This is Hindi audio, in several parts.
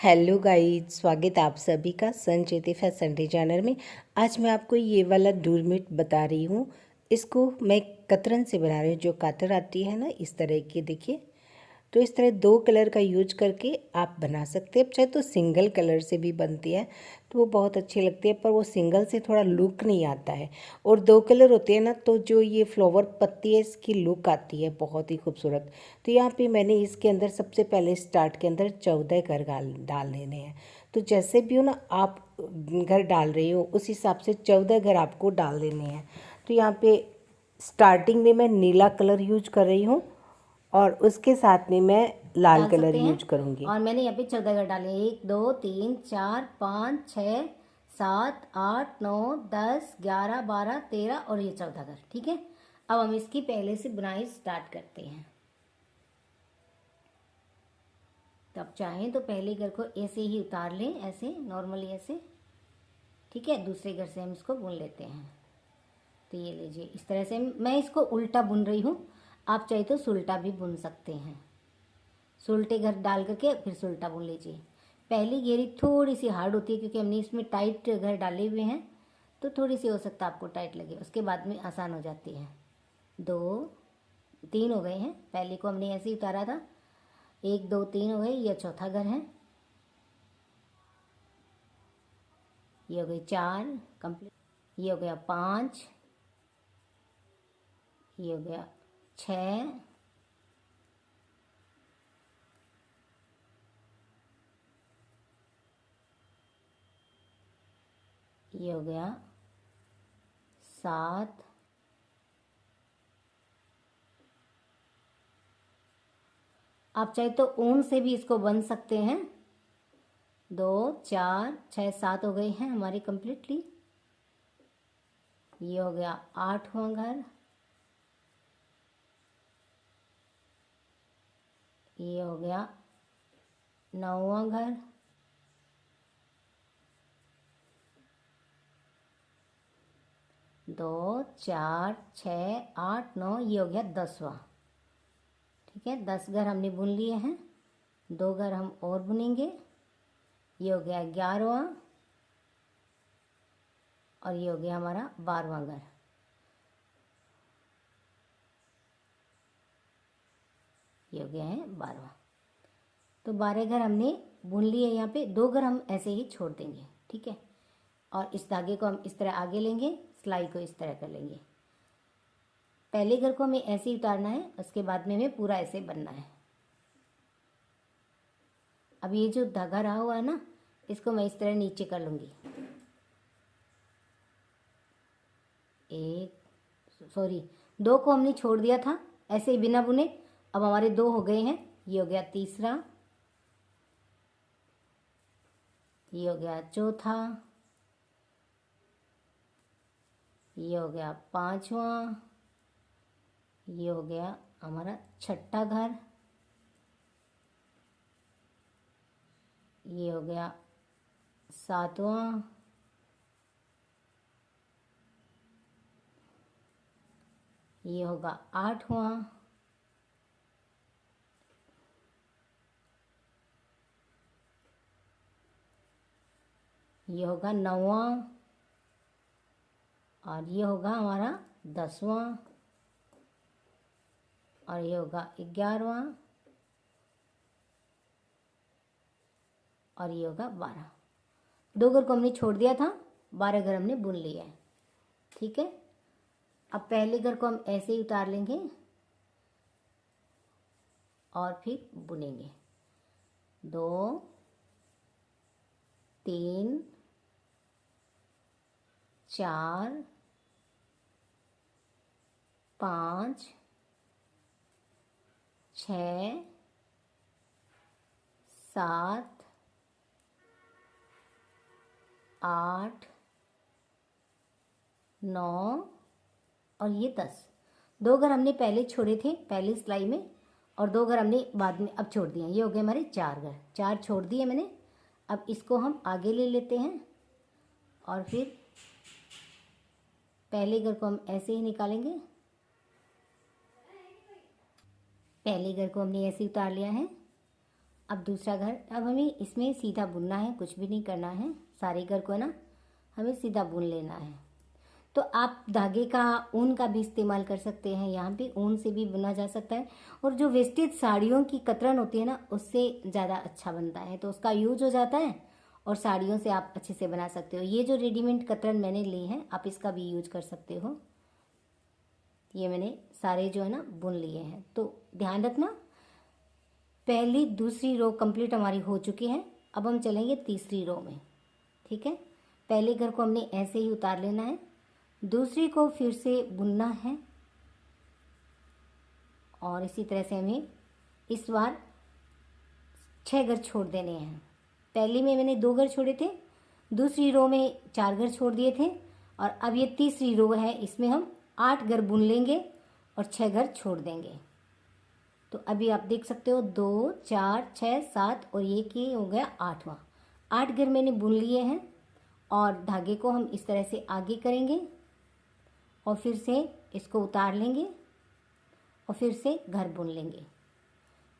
हेलो गाइस, स्वागत है आप सभी का संचेती फैशन डिजाइनर में। आज मैं आपको ये वाला डोरमेट बता रही हूँ। इसको मैं कतरन से बना रही हूँ, जो कातर आती है ना, इस तरह की। देखिए, तो इस तरह दो कलर का यूज करके आप बना सकते हैं। चाहे तो सिंगल कलर से भी बनती है तो वो बहुत अच्छी लगती है, पर वो सिंगल से थोड़ा लुक नहीं आता है। और दो कलर होते हैं ना, तो जो ये फ्लावर पत्ती है, इसकी लुक आती है बहुत ही खूबसूरत। तो यहाँ पे मैंने इसके अंदर सबसे पहले स्टार्ट के अंदर 14 घर डाल देने हैं। तो जैसे भी हो ना, आप घर डाल रही हो उस हिसाब से 14 घर आपको डाल देने हैं। तो यहाँ पे स्टार्टिंग में मैं नीला कलर यूज कर रही हूँ और उसके साथ में मैं लाल डाल कलर सकते हैं। यूज करूँगी। और मैंने यहाँ पे 14 घर डाले, 1 2 3 4 5 6 7 8 9 10 11 12 13 और ये 14 घर। ठीक है, अब हम इसकी पहले से बुनाई स्टार्ट करते हैं। तो आप चाहें तो पहले घर को ऐसे ही उतार लें, ऐसे नॉर्मली ऐसे। ठीक है, दूसरे घर से हम इसको बुन लेते हैं। तो ये लीजिए, इस तरह से मैं इसको उल्टा बुन रही हूँ। आप चाहे तो सुल्टा भी बुन सकते हैं। सुलटे घर डाल करके फिर सुल्टा बुन लीजिए। पहली घेरी थोड़ी सी हार्ड होती है क्योंकि हमने इसमें टाइट घर डाले हुए हैं, तो थोड़ी सी हो सकता है आपको टाइट लगे, उसके बाद में आसान हो जाती है। 2 3 हो गए हैं, पहले को हमने ऐसे ही उतारा था। 1 2 3 हो गए, यह चौथा घर है। ये हो गई 4 कंप्लीट। ये हो गया 5, ये हो गया 6, ये हो गया 7, आप चाहे तो ऊन से भी इसको बन सकते हैं। 2 4 6 7 हो गए हैं हमारी कंप्लीटली। ये हो गया 8वां घर। ये हो गया 9वां घर। दो 4 6 8 9, ये हो गया 10वां। ठीक है, 10 घर हमने बुन लिए हैं, 2 घर हम और बुनेंगे। ये हो गया 11वां और ये हो गया हमारा 12वां घर। ये हो गया है 12वां। तो 12 घर हमने बुन लिए। यहाँ पे 2 घर हम ऐसे ही छोड़ देंगे। ठीक है, और इस धागे को हम इस तरह आगे लेंगे, सिलाई को इस तरह कर लेंगे। पहले घर को हमें ऐसे ही उतारना है, उसके बाद में हमें पूरा ऐसे बनना है। अब ये जो धागा रहा हुआ है ना, इसको मैं इस तरह नीचे कर लूँगी। एक सॉरी 2 को हमने छोड़ दिया था ऐसे ही बिना बुने। अब हमारे 2 हो गए हैं। ये हो गया तीसरा, ये हो गया चौथा, ये हो गया 5वां, ये हो गया हमारा 6ठा घर, ये हो गया 7वां, ये होगा 8वां, ये होगा 9वां और ये होगा हमारा 10वां और ये होगा 11वां और ये होगा 12। 2 घर को हमने छोड़ दिया था, 12 घर हमने बुन लिया है। ठीक है, अब पहले घर को हम ऐसे ही उतार लेंगे और फिर बुनेंगे। 2 3 4 5 6 7 8 9 और ये 10। 2 घर हमने पहले छोड़े थे पहली सिलाई में, और 2 घर हमने बाद में अब छोड़ दिए। ये हो गए हमारे 4 घर, 4 छोड़ दिए मैंने। अब इसको हम आगे ले लेते हैं और फिर पहले घर को हम ऐसे ही निकालेंगे। पहले घर को हमने ऐसे उतार लिया है। अब दूसरा घर, अब हमें इसमें सीधा बुनना है, कुछ भी नहीं करना है, सारे घर को ना हमें सीधा बुन लेना है। तो आप धागे का, ऊन का भी इस्तेमाल कर सकते हैं, यहाँ पे ऊन से भी बुना जा सकता है। और जो वेस्टेज साड़ियों की कतरन होती है ना, उससे ज़्यादा अच्छा बनता है, तो उसका यूज हो जाता है और साड़ियों से आप अच्छे से बना सकते हो। ये जो रेडीमेड कतरन मैंने ली है, आप इसका भी यूज कर सकते हो। ये मैंने सारे जो है ना बुन लिए हैं। तो ध्यान रखना, पहली दूसरी रो कंप्लीट हमारी हो चुकी है। अब हम चलेंगे तीसरी रो में। ठीक है, पहले घर को हमने ऐसे ही उतार लेना है, दूसरी को फिर से बुनना है और इसी तरह से हमें इस बार 6 घर छोड़ देने हैं। पहली में मैंने 2 घर छोड़े थे, दूसरी रो में 4 घर छोड़ दिए थे और अब ये तीसरी रो है, इसमें हम 8 घर बुन लेंगे और 6 घर छोड़ देंगे। तो अभी आप देख सकते हो 2 4 6 7 और ये हो गया 8वां। 8 घर मैंने बुन लिए हैं और धागे को हम इस तरह से आगे करेंगे और फिर से इसको उतार लेंगे और फिर से घर बुन लेंगे।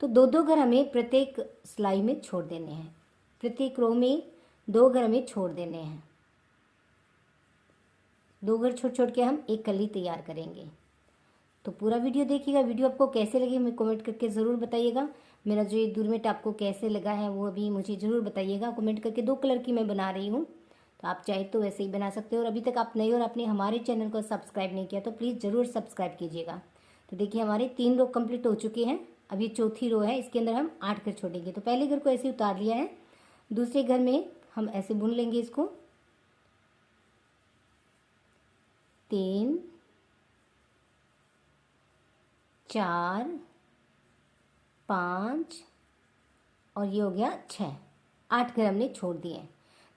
तो 2-2 घर हमें प्रत्येक सिलाई में छोड़ देने हैं, प्रत्येक रो में 2 घर हमें छोड़ देने हैं। 2 घर छोड़ छोड़ के हम एक कली तैयार करेंगे। तो पूरा वीडियो देखिएगा। वीडियो आपको कैसे लगे हमें कमेंट करके ज़रूर बताइएगा। मेरा जो ये डोरमेट आपको कैसे लगा है वो अभी मुझे ज़रूर बताइएगा कमेंट करके। 2 कलर की मैं बना रही हूँ, तो आप चाहे तो वैसे ही बना सकते हो। और अभी तक आप नए और आपने हमारे चैनल को सब्सक्राइब नहीं किया तो प्लीज़ ज़रूर सब्सक्राइब कीजिएगा। तो देखिए हमारे 3 रो कंप्लीट हो चुके हैं। अब ये चौथी रो है, इसके अंदर हम 8 घर छोड़ेंगे। तो पहले घर को ऐसे उतार लिया है, दूसरे घर में हम ऐसे बुन लेंगे इसको। 3 4 5 और ये हो गया 6। 8 घर हमने छोड़ दिए हैं।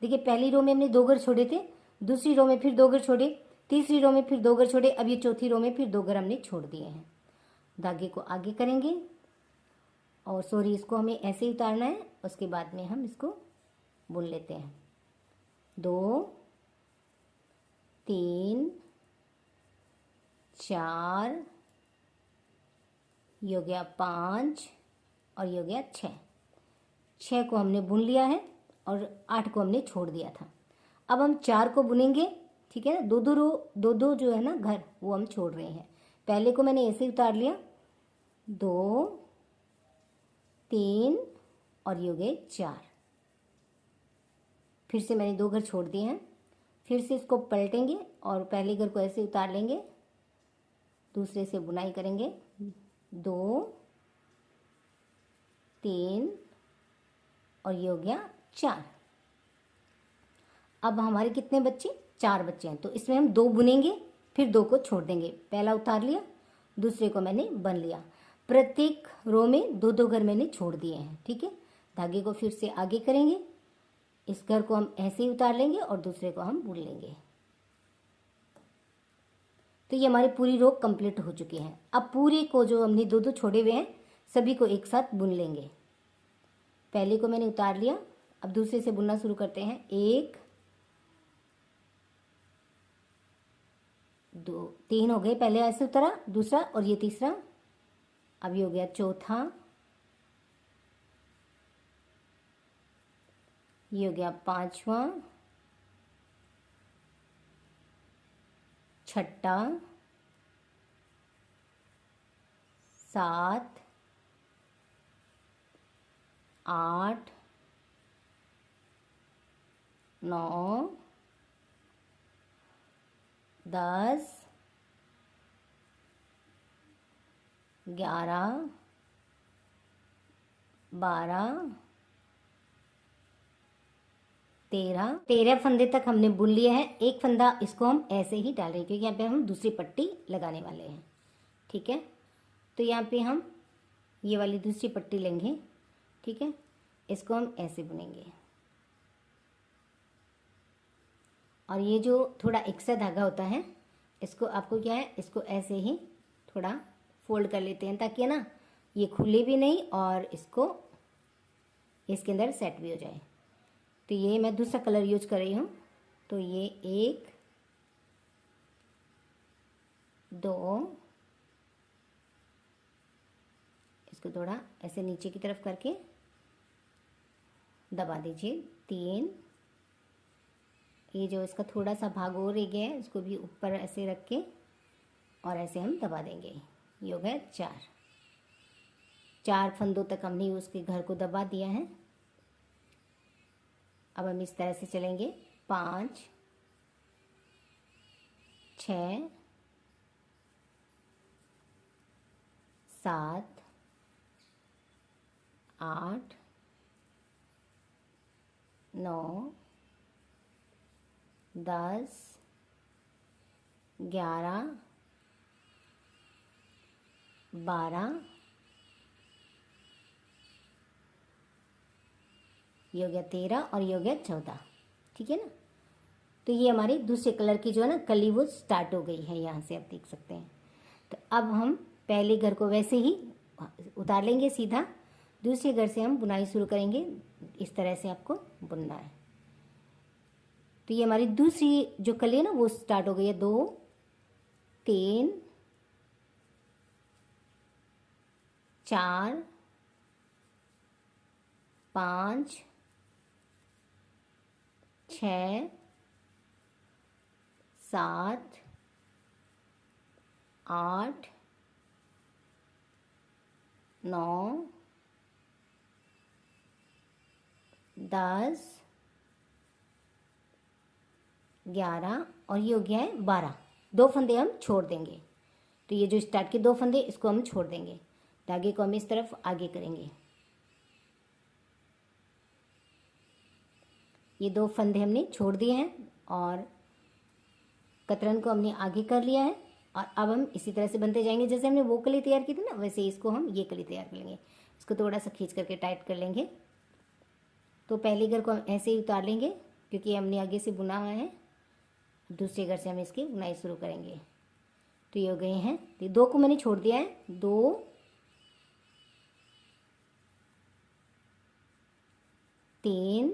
देखिए पहली रो में हमने 2 घर छोड़े थे, दूसरी रो में फिर 2 घर छोड़े, तीसरी रो में फिर 2 घर छोड़े, अब ये चौथी रो में फिर 2 घर हमने छोड़ दिए हैं। धागे को आगे करेंगे और सॉरी इसको हमें ऐसे ही उतारना है, उसके बाद में हम इसको बुन लेते हैं। 2 3 4 ये हो गया 5 और ये हो गया 6। 6 को हमने बुन लिया है और 8 को हमने छोड़ दिया था। अब हम 4 को बुनेंगे। ठीक है ना, 2-2 रो 2-2 जो है ना घर वो हम छोड़ रहे हैं। पहले को मैंने ऐसे ही उतार लिया, 2 3 और ये हो गए 4। फिर से मैंने 2 घर छोड़ दिए हैं, फिर से इसको पलटेंगे और पहले घर को ऐसे उतार लेंगे, दूसरे से बुनाई करेंगे। 2 3 और ये हो गया 4। अब हमारे कितने बच्चे? 4 बच्चे हैं। तो इसमें हम 2 बुनेंगे, फिर 2 को छोड़ देंगे। पहला उतार लिया, दूसरे को मैंने बन लिया। प्रत्येक रो में 2-2 घर मैंने छोड़ दिए हैं। ठीक है, धागे को फिर से आगे करेंगे, इस घर को हम ऐसे ही उतार लेंगे और दूसरे को हम बुन लेंगे। तो ये हमारी पूरी रो कंप्लीट हो चुकी है। अब पूरे को जो हमने 2-2 छोड़े हुए हैं सभी को एक साथ बुन लेंगे। पहले को मैंने उतार लिया, अब दूसरे से बुनना शुरू करते हैं। 1 2 3 हो गए, पहले ऐसे उतारा, दूसरा और ये तीसरा। अब ये हो गया चौथा, ये हो गया 5वां, 6ठा, 7 8 9 10 11 12 13 फंदे तक हमने बुन लिया है। एक फंदा इसको हम ऐसे ही डाल रहे हैं क्योंकि यहाँ पे हम दूसरी पट्टी लगाने वाले हैं। ठीक है, तो यहाँ पे हम ये वाली दूसरी पट्टी लेंगे। ठीक है, इसको हम ऐसे बुनेंगे और ये जो थोड़ा एक्स्ट्रा धागा होता है इसको आपको क्या है, इसको ऐसे ही थोड़ा फोल्ड कर लेते हैं ताकि है ना ये खुले भी नहीं और इसको इसके अंदर सेट भी हो जाए। तो ये मैं दूसरा कलर यूज कर रही हूँ। तो ये 1 2 इसको थोड़ा ऐसे नीचे की तरफ करके दबा दीजिए 3। ये जो इसका थोड़ा सा भाग और रह गया है उसको भी ऊपर ऐसे रख के और ऐसे हम दबा देंगे। ये हो गया 4। 4 फंदों तक हमने उसके घर को दबा दिया है। अब हम इस तरह से चलेंगे 5 6 7 8 9 10 11 12। ये हो गया 13 और ये हो गया 14। ठीक है ना। तो ये हमारी दूसरे कलर की जो है ना कली वो स्टार्ट हो गई है, यहाँ से आप देख सकते हैं। तो अब हम पहले घर को वैसे ही उतार लेंगे सीधा, दूसरे घर से हम बुनाई शुरू करेंगे। इस तरह से आपको बुनना है। तो ये हमारी दूसरी जो कली है ना वो स्टार्ट हो गई है। 2 3 4 5 6 7 8 9 10 11 और ये हो गया है 12। 2 फंदे हम छोड़ देंगे। तो ये जो स्टार्ट के 2 फंदे इसको हम छोड़ देंगे। धागे को हम इस तरफ आगे करेंगे। ये 2 फंदे हमने छोड़ दिए हैं और कतरन को हमने आगे कर लिया है। और अब हम इसी तरह से बनते जाएंगे। जैसे हमने वो कली तैयार की थी ना वैसे इसको हम ये कली तैयार कर लेंगे। इसको थोड़ा सा खींच करके टाइट कर लेंगे। तो पहले घर को हम ऐसे ही उतार लेंगे क्योंकि हमने आगे से बुना हुआ है। दूसरे घर से हम इसकी बुनाई शुरू करेंगे। तो ये हो गए हैं। तो 2 को मैंने छोड़ दिया है। 2 3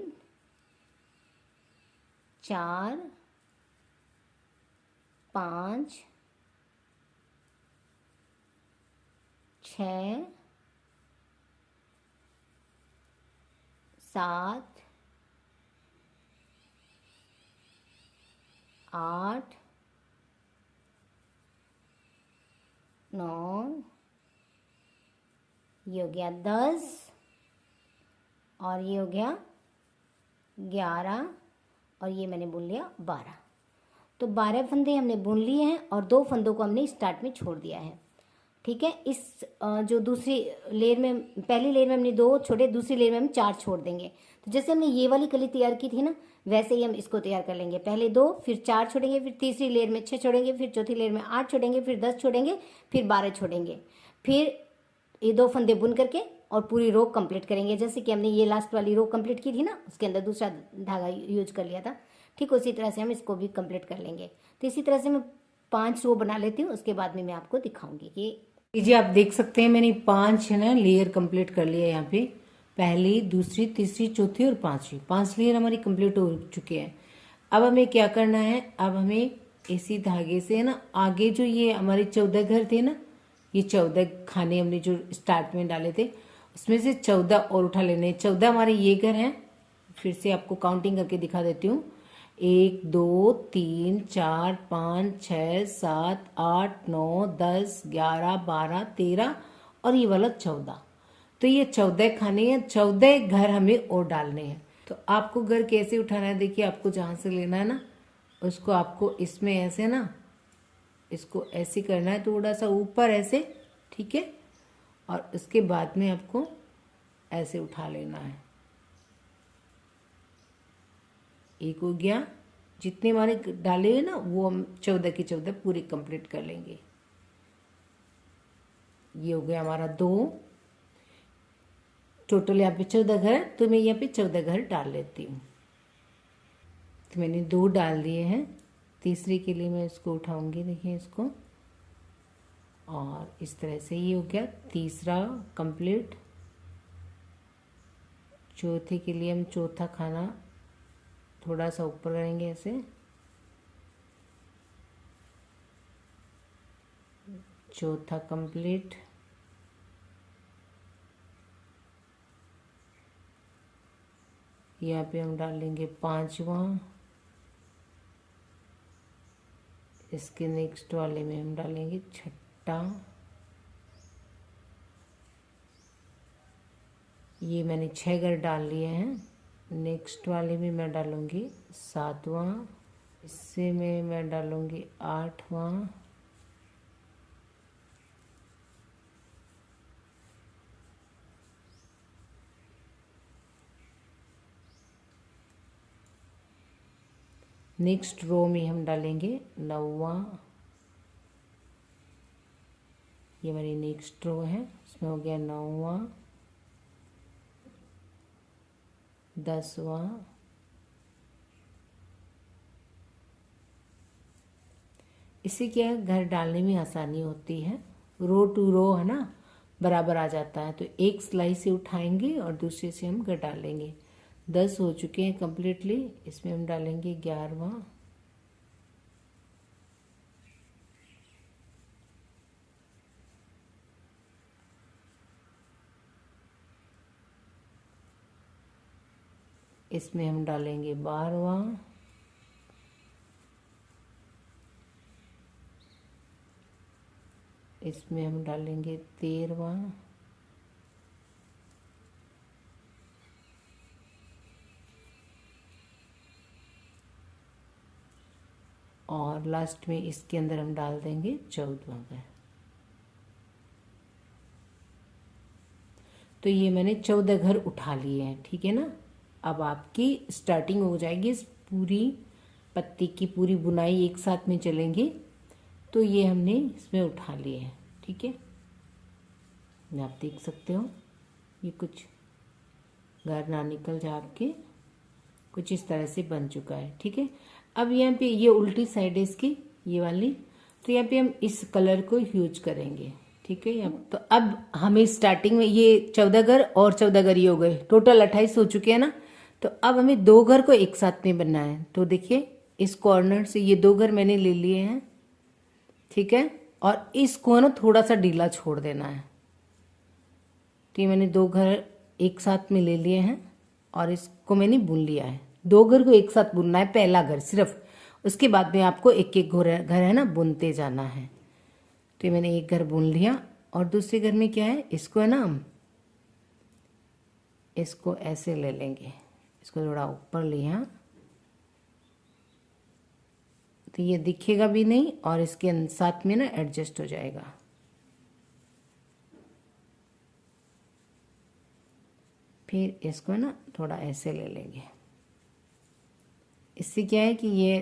4 5 6 7 8 9 ये हो गया 10 और ये हो गया 11 और ये मैंने बुन लिया 12। तो 12 फंदे हमने बुन लिए हैं और 2 फंदों को हमने स्टार्ट में छोड़ दिया है। ठीक है। इस जो दूसरी लेयर में, पहली लेयर में हमने 2 छोड़े, दूसरी लेयर में हम 4 छोड़ देंगे। तो जैसे हमने ये वाली कली तैयार की थी ना वैसे ही हम इसको तैयार कर लेंगे। पहले 2 फिर 4 छोड़ेंगे, फिर तीसरी लेयर में 6 छोड़ेंगे, फिर चौथी लेयर में 8 छोड़ेंगे, फिर 10 छोड़ेंगे, फिर 12 छोड़ेंगे। फिर ये 2 फंदे बुन करके और पूरी रो कंप्लीट करेंगे। जैसे कि हमने ये लास्ट वाली रो कंप्लीट की थी ना उसके अंदर दूसरा धागा यूज कर लिया था। ठीक उसी तरह से हम इसको भी कंप्लीट कर लेंगे। तो इसी तरह से मैं 5 रो बना लेती हूँ। उसके बाद में मैं आपको दिखाऊंगी कि जी आप देख सकते हैं मैंने 5 है ना लेयर कंप्लीट कर लिया है। यहाँ पे पहली, दूसरी, तीसरी, चौथी और 5वीं 5 लेयर हमारी कंप्लीट हो चुके हैं। अब हमें क्या करना है, अब हमें इसी धागे से ना आगे जो ये हमारे 14 घर थे ना, ये 14 खाने हमने जो स्टार्ट में डाले थे उसमें से 14 और उठा लेने। 14 हमारे ये घर हैं। फिर से आपको काउंटिंग करके दिखा देती हूँ। 1 2 3 4 5 6 7 8 9 10 11 12 13 और ये वाला 14। तो ये 14 खाने हैं। 14 घर हमें और डालने हैं। तो आपको घर कैसे उठाना है, देखिए आपको जहाँ से लेना है ना उसको आपको इसमें ऐसे ना इसको ऐसे करना है, थोड़ा सा ऊपर ऐसे। ठीक है। और उसके बाद में आपको ऐसे उठा लेना है। एक हो गया। जितने हमारे डाले हुए ना वो हम 14 की 14 पूरी कंप्लीट कर लेंगे। ये हो गया हमारा 2। टोटल यहाँ पे 14 घर, तो मैं यहाँ पे 14 घर डाल लेती हूँ। तो मैंने 2 डाल दिए हैं। तीसरी के लिए मैं इसको उठाऊंगी, देखिए इसको। और इस तरह से ये हो गया तीसरा कंप्लीट। चौथे के लिए हम चौथा खाना थोड़ा सा ऊपर करेंगे ऐसे। चौथा कंप्लीट। यहाँ पे हम डालेंगे 5वां, इसके नेक्स्ट वाले में हम डालेंगे 6ठा, ये मैंने 6 घर डाल लिए हैं। नेक्स्ट वाले में मैं डालूँगी 7वां, इससे में मैं डालूँगी 8वां, नेक्स्ट रो में हम डालेंगे 9वां, ये हमारी नेक्स्ट रो है, इसमें हो गया 9वां, 10वां, इससे क्या है घर डालने में आसानी होती है, रो टू रो है ना बराबर आ जाता है। तो एक सिलाई से उठाएंगे और दूसरे से हम घर डालेंगे। 10 हो चुके हैं कम्प्लीटली, इसमें हम डालेंगे 11वां, इसमें हम डालेंगे 12वां, इसमें हम डालेंगे 13वां, और लास्ट में इसके अंदर हम डाल देंगे 14वां घर। तो ये मैंने 14 घर उठा लिए हैं, ठीक है ना। अब आपकी स्टार्टिंग हो जाएगी, इस पूरी पत्ती की पूरी बुनाई एक साथ में चलेंगे। तो ये हमने इसमें उठा लिए हैं, ठीक है, आप देख सकते हो ये कुछ घर ना निकल जाए आपके, कुछ इस तरह से बन चुका है, ठीक है। अब यहाँ पे ये उल्टी साइड है इसकी, ये वाली, तो यहाँ पे हम इस कलर को यूज करेंगे, ठीक है। तो अब हमें स्टार्टिंग में ये 14 घर और 14 घर ये हो गए, टोटल 28 हो चुके हैं ना। तो अब हमें 2 घर को एक साथ में बनना है। तो देखिए इस कॉर्नर से ये 2 घर मैंने ले लिए हैं, ठीक है, और इसको ना थोड़ा सा ढीला छोड़ देना है। तो ये मैंने 2 घर एक साथ में ले लिए हैं और इसको मैंने बुन लिया है। 2 घर को एक साथ बुनना है, पहला घर सिर्फ, उसके बाद में आपको एक एक घर है ना बुनते जाना है। तो ये मैंने एक घर बुन लिया और दूसरे घर में क्या है, इसको है ना हम इसको ऐसे ले लेंगे, इसको थोड़ा ऊपर लिया तो ये दिखेगा भी नहीं और इसके साथ में ना एडजस्ट हो जाएगा। फिर इसको ना थोड़ा ऐसे ले लेंगे, इससे क्या है कि ये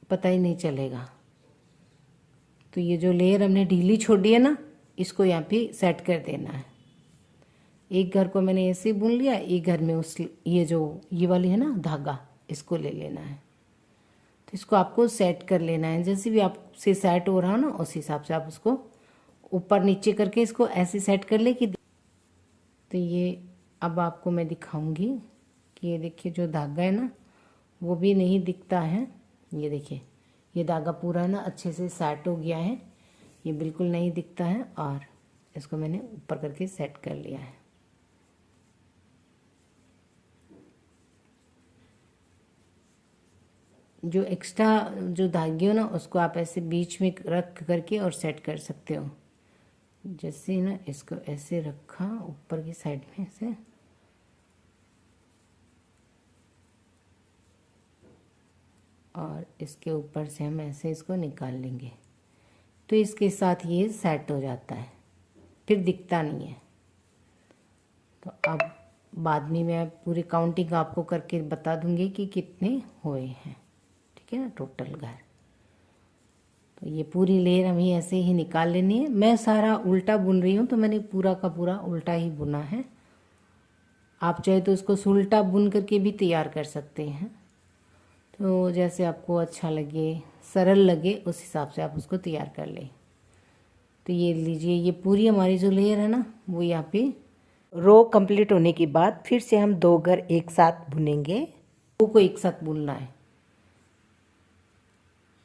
पता ही नहीं चलेगा। तो ये जो लेयर हमने ढीली छोड़ी है ना, इसको यहाँ पे सेट कर देना है। एक घर को मैंने ऐसे बुन लिया, एक घर में उस ये वाली है ना धागा, इसको ले लेना है। तो इसको आपको सेट कर लेना है, जैसे भी आपसे सेट हो रहा हो ना उस हिसाब से आप उसको ऊपर नीचे करके इसको ऐसे सेट कर ले कि। तो ये अब आपको मैं दिखाऊंगी कि ये देखिए जो धागा है ना वो भी नहीं दिखता है। ये देखिए ये धागा पूरा ना अच्छे से सेट हो गया है, ये बिल्कुल नहीं दिखता है और इसको मैंने ऊपर करके सेट कर लिया है। जो एक्स्ट्रा जो धागे हो ना उसको आप ऐसे बीच में रख करके और सेट कर सकते हो। जैसे ना इसको ऐसे रखा ऊपर की साइड में ऐसे, और इसके ऊपर से हम ऐसे इसको निकाल लेंगे तो इसके साथ ये सेट हो जाता है, फिर दिखता नहीं है। तो अब बाद में मैं पूरी काउंटिंग आपको करके बता दूंगी कि कितने हुए हैं, ठीक है ना, टोटल घर। तो ये पूरी लेयर हमें ऐसे ही निकाल लेनी है। मैं सारा उल्टा बुन रही हूँ तो मैंने पूरा का पूरा उल्टा ही बुना है। आप चाहे तो इसको सुलटा बुन करके भी तैयार कर सकते हैं, तो जैसे आपको अच्छा लगे, सरल लगे, उस हिसाब से आप उसको तैयार कर लें। तो ये लीजिए, ये पूरी हमारी जो लेयर है ना वो यहाँ पे रो कंप्लीट होने के बाद फिर से हम 2 घर एक साथ बुनेंगे। 2 को एक साथ बुनना है,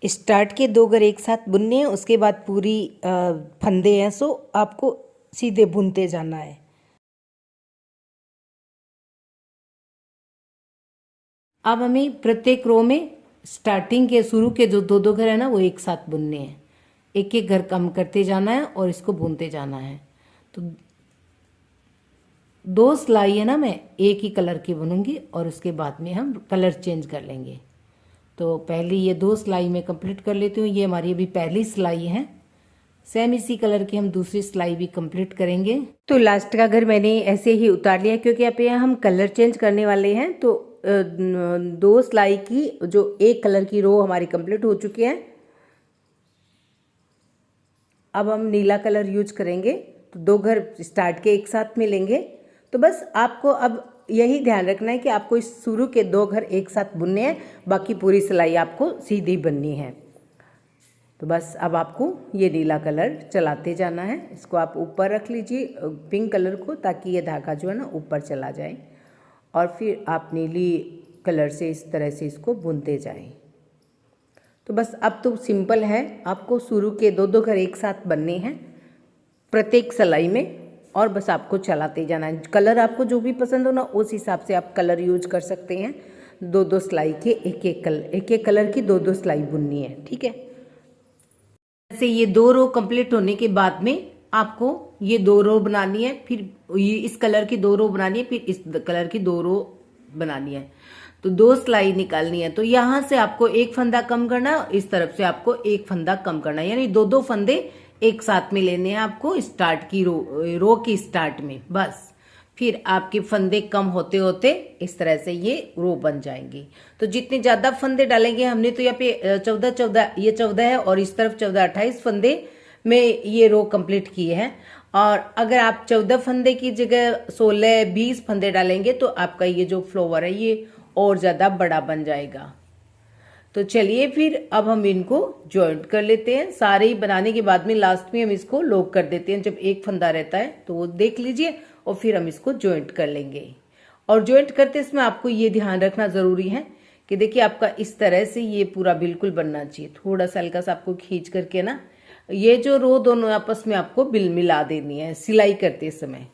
स्टार्ट के 2 घर एक साथ बुनने हैं, उसके बाद पूरी फंदे हैं सो आपको सीधे बुनते जाना है। अब हमें प्रत्येक रो में स्टार्टिंग के शुरू के जो दो दो घर है ना वो एक साथ बुनने हैं, एक एक घर कम करते जाना है और इसको बुनते जाना है। तो 2 सिलाई है ना मैं एक ही कलर की बुनूंगी और उसके बाद में हम कलर चेंज कर लेंगे। तो पहले ये 2 सिलाई में कंप्लीट कर लेती हूँ। ये हमारी अभी पहली सिलाई है। सेम इसी कलर की हम दूसरी सिलाई भी कंप्लीट करेंगे। तो लास्ट का घर मैंने ऐसे ही उतार लिया क्योंकि यहाँ पे हम कलर चेंज करने वाले हैं। तो 2 सिलाई की जो एक कलर की रो हमारी कंप्लीट हो चुकी है। अब हम नीला कलर यूज करेंगे। तो 2 घर स्टार्ट के एक साथ में लेंगे। तो बस आपको अब यही ध्यान रखना है कि आपको इस शुरू के 2 घर एक साथ बुनने हैं, बाकी पूरी सिलाई आपको सीधी बननी है। तो बस अब आपको ये नीला कलर चलाते जाना है। इसको आप ऊपर रख लीजिए पिंक कलर को, ताकि ये धागा जो है ना ऊपर चला जाए और फिर आप नीली कलर से इस तरह से इसको बुनते जाएं। तो बस अब तो सिंपल है, आपको शुरू के 2 घर एक साथ बनने हैं प्रत्येक सिलाई में और बस आपको चलाते जाना है। कलर आपको जो भी पसंद हो ना उस हिसाब से आप कलर यूज कर सकते हैं। 2 सिलाई के एक एक कलर की 2 सिलाई बुननी है, ठीक है। जैसे ये 2 रो कंप्लीट होने के बाद में आपको ये 2 रो बनानी है, फिर ये इस कलर की 2 रो बनानी है, फिर इस कलर की 2 रो बनानी है। तो 2 सिलाई निकालनी है। तो यहाँ से आपको एक फंदा कम करना है, इस तरफ से आपको एक फंदा कम करना है, यानी 2 फंदे एक साथ में लेने हैं आपको स्टार्ट की रो की स्टार्ट में। बस फिर आपके फंदे कम होते होते इस तरह से ये रो बन जाएंगी। तो जितने ज्यादा फंदे डालेंगे, हमने तो यहाँ पे 14 ये 14 है और इस तरफ 14 28 फंदे में ये रो कंप्लीट किए हैं। और अगर आप 14 फंदे की जगह 16 20 फंदे डालेंगे तो आपका ये जो फ्लावर है ये और ज्यादा बड़ा बन जाएगा। तो चलिए फिर अब हम इनको जॉइंट कर लेते हैं। सारे ही बनाने के बाद में लास्ट में हम इसको लॉक कर देते हैं। जब एक फंदा रहता है तो वो देख लीजिए और फिर हम इसको जॉइंट कर लेंगे। और जॉइंट करते इसमें आपको ये ध्यान रखना जरूरी है कि देखिए आपका इस तरह से ये पूरा बिल्कुल बनना चाहिए। थोड़ा सा हल्का सा आपको खींच करके ना ये जो रो दोनों आपस में आपको बिल मिला देनी है सिलाई करते समय।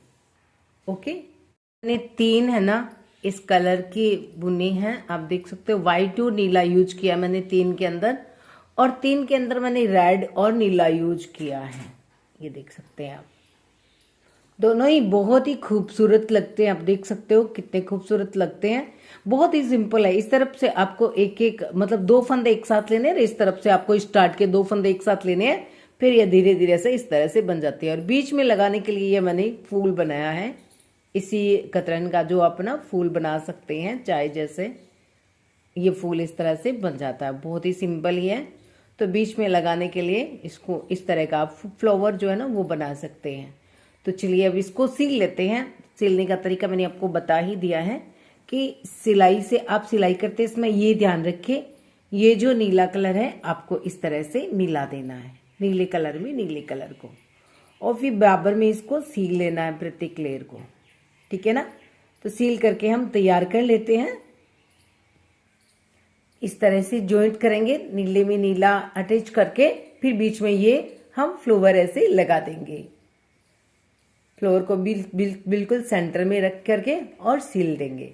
ओके, मैंने 3 है ना इस कलर की बुनी है। आप देख सकते हो व्हाइट और नीला यूज किया मैंने 3 के अंदर, और 3 के अंदर मैंने रेड और नीला यूज किया है। ये देख सकते हैं आप, दोनों ही बहुत ही खूबसूरत लगते हैं। आप देख सकते हो कितने खूबसूरत लगते हैं। बहुत ही सिंपल है। इस तरफ से आपको एक एक मतलब 2 फंदे एक साथ लेने हैं, इस तरफ से आपको स्टार्ट के 2 फंदे एक साथ लेने हैं, फिर ये धीरे धीरे से इस तरह से बन जाती है। और बीच में लगाने के लिए ये मैंने फूल बनाया है इसी कतरन का, जो आप ना फूल बना सकते हैं चाहे जैसे ये फूल इस तरह से बन जाता है। बहुत ही सिंपल ही है। तो बीच में लगाने के लिए इसको इस तरह का आप फ्लावर जो है ना वो बना सकते हैं। तो चलिए अब इसको सील लेते हैं। सिलने का तरीका मैंने आपको बता ही दिया है कि सिलाई से आप सिलाई करते इसमें ये ध्यान रखें, ये जो नीला कलर है आपको इस तरह से मिला देना है, नीले कलर में नीले कलर को, और फिर बराबर में इसको सील लेना है प्रत्येक लेयर को, ठीक है ना। तो सील करके हम तैयार कर लेते हैं। इस तरह से जॉइंट करेंगे, नीले में नीला अटैच करके फिर बीच में ये हम फ्लावर ऐसे लगा देंगे। फ्लावर को बिल्कुल सेंटर में रख करके और सील देंगे।